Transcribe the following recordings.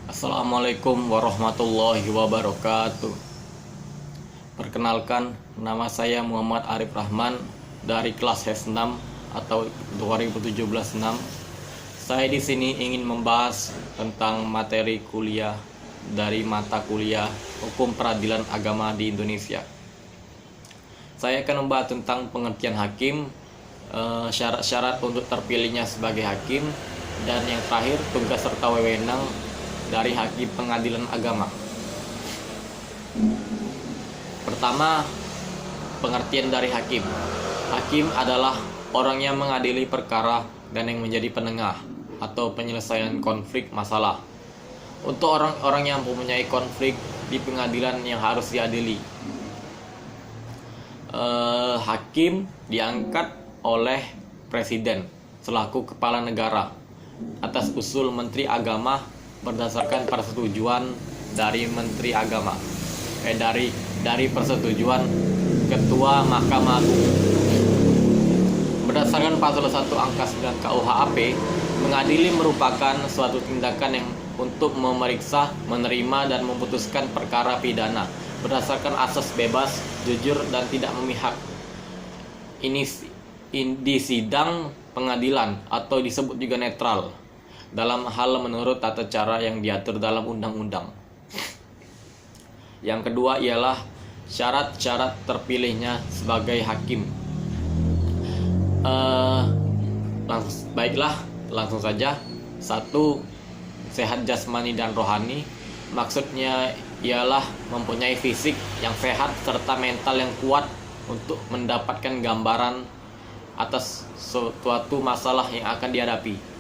Assalamualaikum warahmatullahi wabarakatuh. Perkenalkan, nama saya Muhammad Arif Rahman dari kelas HES 6 atau 2017-6. Saya di sini ingin membahas tentang materi kuliah dari mata kuliah Hukum Peradilan Agama di Indonesia. Saya akan membahas tentang pengertian hakim, syarat-syarat untuk terpilihnya sebagai hakim, dan yang terakhir tugas serta wewenang dari hakim pengadilan agama. Pertama, pengertian dari hakim. Hakim adalah orang yang mengadili perkara dan yang menjadi penengah atau penyelesaian konflik masalah untuk orang-orang yang mempunyai konflik di pengadilan yang harus diadili. Hakim diangkat oleh presiden selaku kepala negara atas usul menteri agama berdasarkan persetujuan dari menteri agama, dari persetujuan ketua Mahkamah Agung. Berdasarkan pasal 1 angka 9 KUHP, mengadili merupakan suatu tindakan yang untuk memeriksa, menerima dan memutuskan perkara pidana berdasarkan asas bebas, jujur dan tidak memihak. Ini di sidang pengadilan atau disebut juga netral dalam hal menurut tata cara yang diatur dalam undang-undang. Yang kedua ialah syarat-syarat terpilihnya sebagai hakim. Langsung saja. 1. Sehat jasmani dan rohani. Maksudnya ialah mempunyai fisik yang sehat serta mental yang kuat untuk mendapatkan gambaran atas suatu masalah yang akan dihadapi.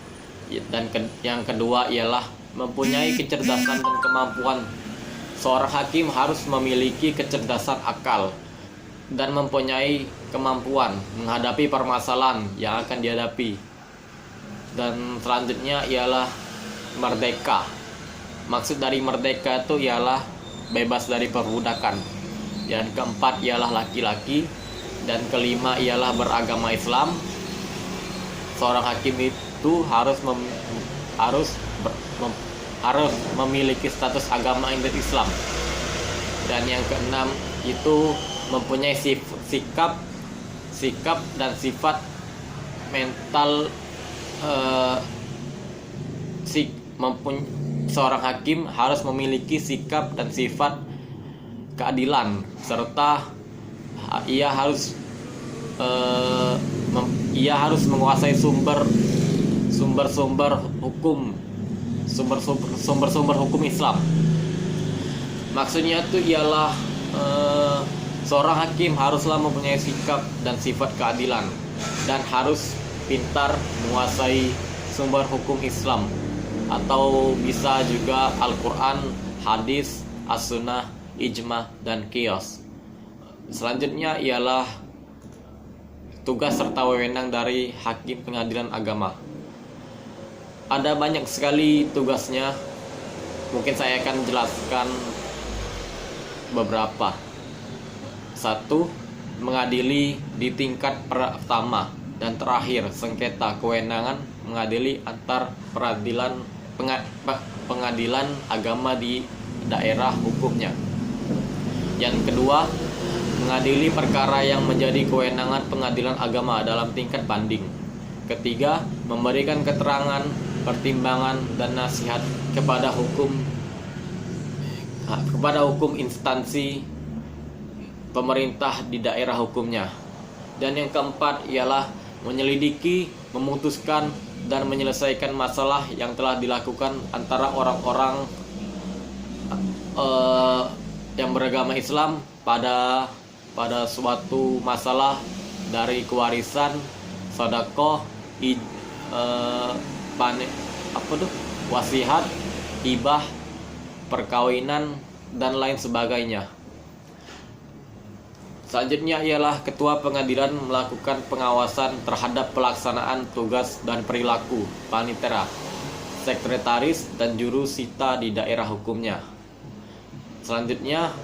Dan yang kedua ialah mempunyai kecerdasan dan kemampuan. Seorang hakim harus memiliki kecerdasan akal dan mempunyai kemampuan menghadapi permasalahan yang akan dihadapi. Dan selanjutnya ialah merdeka. Maksud dari merdeka itu ialah bebas dari perbudakan. Yang keempat ialah laki-laki. Dan kelima ialah beragama Islam. Seorang hakim itu harus memiliki status agama Islam. Dan yang keenam itu mempunyai sikap dan sifat mental. Seorang hakim harus memiliki sikap dan sifat keadilan serta ia harus menguasai sumber-sumber hukum Islam. Maksudnya itu ialah seorang hakim haruslah mempunyai sikap dan sifat keadilan dan harus pintar menguasai sumber hukum Islam atau bisa juga Al-Quran, hadis, as-sunnah, ijma, dan qiyas. Selanjutnya ialah tugas serta wewenang dari hakim pengadilan agama. Ada banyak sekali tugasnya. Mungkin saya akan jelaskan beberapa. 1. Mengadili di tingkat pertama dan terakhir sengketa kewenangan mengadili antar pengadilan agama di daerah hukumnya. Yang kedua, mengadili perkara yang menjadi kewenangan pengadilan agama dalam tingkat banding. Ketiga, memberikan keterangan, pertimbangan dan nasihat kepada hukum instansi pemerintah di daerah hukumnya. Dan yang keempat ialah menyelidiki, memutuskan dan menyelesaikan masalah yang telah dilakukan antara orang-orang yang beragama Islam pada suatu masalah dari kewarisan, sedekah, wasiat, hibah, perkawinan dan lain sebagainya. Selanjutnya ialah ketua pengadilan melakukan pengawasan terhadap pelaksanaan tugas dan perilaku panitera, sekretaris dan juru sita di daerah hukumnya. Selanjutnya,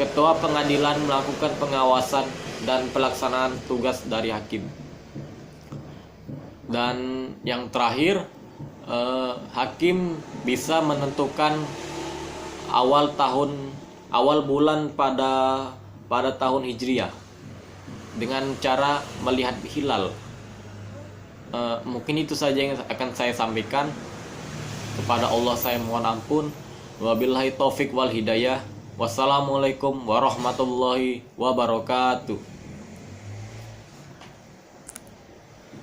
ketua pengadilan melakukan pengawasan dan pelaksanaan tugas dari hakim. Dan yang terakhir, hakim bisa menentukan awal bulan pada tahun Hijriah dengan cara melihat hilal. Mungkin itu saja yang akan saya sampaikan. Kepada Allah saya mohon ampun. Wabillahi taufik wal hidayah. Wassalamualaikum warahmatullahi wabarakatuh.